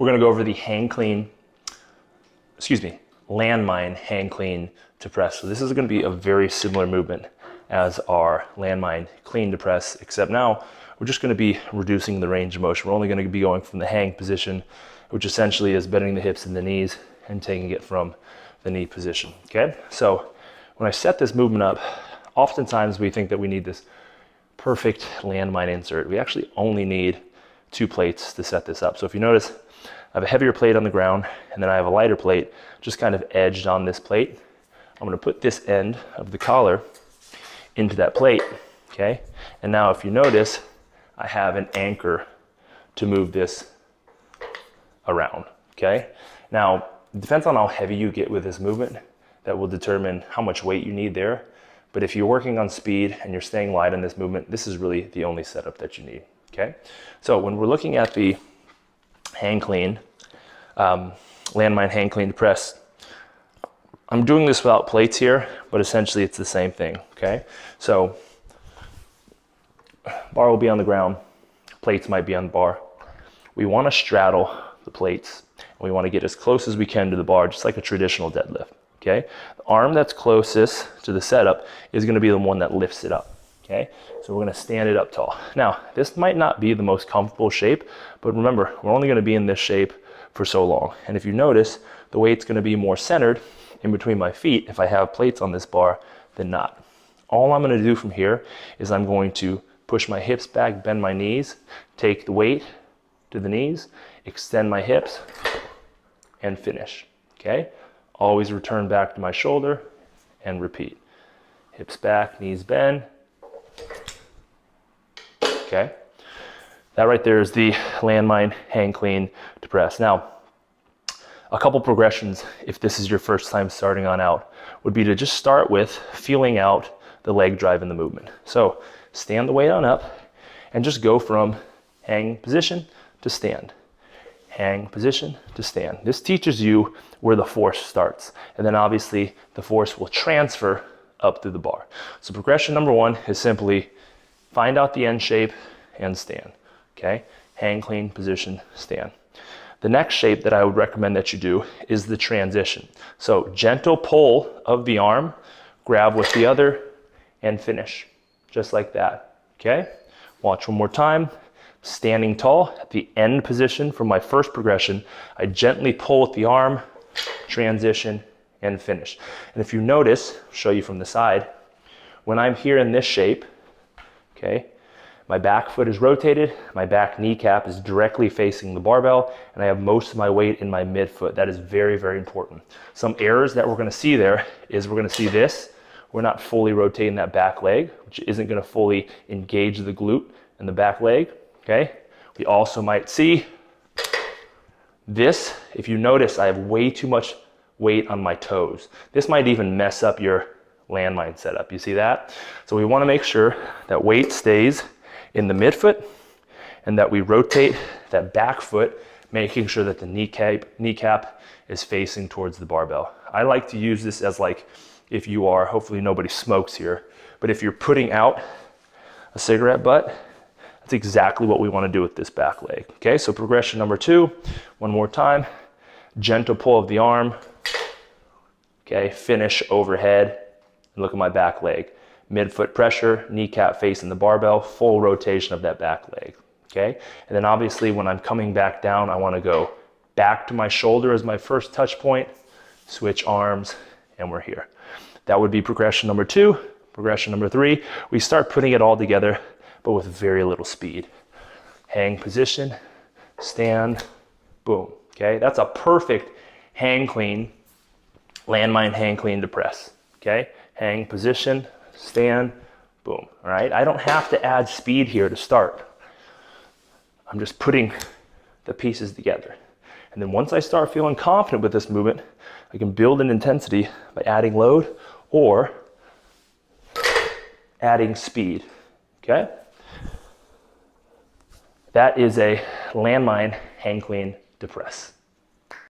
We're gonna go over the landmine hang clean to press. So this is gonna be a very similar movement as our landmine clean to press, except now we're just gonna be reducing the range of motion. We're only gonna be going from the hang position, which essentially is bending the hips and the knees and taking it from the knee position, okay? So when I set this movement up, oftentimes we think that we need this perfect landmine insert. We actually only need 2 plates to set this up. So if you notice, I have a heavier plate on the ground, and then I have a lighter plate just kind of edged on this plate. I'm gonna put this end of the collar into that plate, okay? And now if you notice, I have an anchor to move this around, okay? Now, it depends on how heavy you get with this movement. That will determine how much weight you need there. But if you're working on speed and you're staying light in this movement, this is really the only setup that you need, okay? So when we're looking at the hang clean, landmine hang clean to press, I'm doing this without plates here, but essentially it's the same thing, okay? So bar will be on the ground, plates might be on the bar. We wanna straddle the plates, and we wanna get as close as we can to the bar, just like a traditional deadlift, okay? The arm that's closest to the setup is gonna be the one that lifts it up, okay? So we're gonna stand it up tall. Now, this might not be the most comfortable shape, but remember, we're only gonna be in this shape for so long. And if you notice, the weight's gonna be more centered in between my feet if I have plates on this bar than not. All I'm gonna do from here is I'm going to push my hips back, bend my knees, take the weight to the knees, extend my hips, and finish, okay? Always return back to my shoulder and repeat. Hips back, knees bend, okay? That right there is the landmine hang clean to press. Now, a couple progressions, if this is your first time starting on out, would be to just start with feeling out the leg drive in the movement. So stand the weight on up and just go from hang position to stand. Hang position to stand. This teaches you where the force starts. And then obviously the force will transfer up through the bar. So progression number 1 is simply find out the end shape and stand, okay? Hang clean, position, stand. The next shape that I would recommend that you do is the transition. So gentle pull of the arm, grab with the other, and finish, just like that, okay? Watch one more time. Standing tall at the end position from my first progression, I gently pull with the arm, transition, and finish. And if you notice, I'll show you from the side, when I'm here in this shape, okay, my back foot is rotated, my back kneecap is directly facing the barbell, and I have most of my weight in my midfoot. That is very, very important. Some errors that we're gonna see there is we're gonna see this, we're not fully rotating that back leg, which isn't gonna fully engage the glute and the back leg, okay? We also might see this. If you notice, I have way too much weight on my toes. This might even mess up your landmine setup. You see that? So we wanna make sure that weight stays in the midfoot and that we rotate that back foot, making sure that the kneecap is facing towards the barbell. I like to use this as like, if you are, hopefully nobody smokes here, but if you're putting out a cigarette butt, that's exactly what we want to do with this back leg. Okay, so progression number 2, one more time, gentle pull of the arm, okay, finish overhead, and look at my back leg. Midfoot pressure, kneecap facing the barbell, full rotation of that back leg, okay? And then obviously when I'm coming back down, I wanna go back to my shoulder as my first touch point, switch arms, and we're here. That would be progression number 2. Progression number 3, we start putting it all together, but with very little speed. Hang position, stand, boom, okay? That's a perfect hang clean, landmine hang clean to press, okay? Hang position, stand, boom, all right? I don't have to add speed here to start. I'm just putting the pieces together. And then once I start feeling confident with this movement, I can build in intensity by adding load or adding speed, okay? That is a landmine hang clean to press.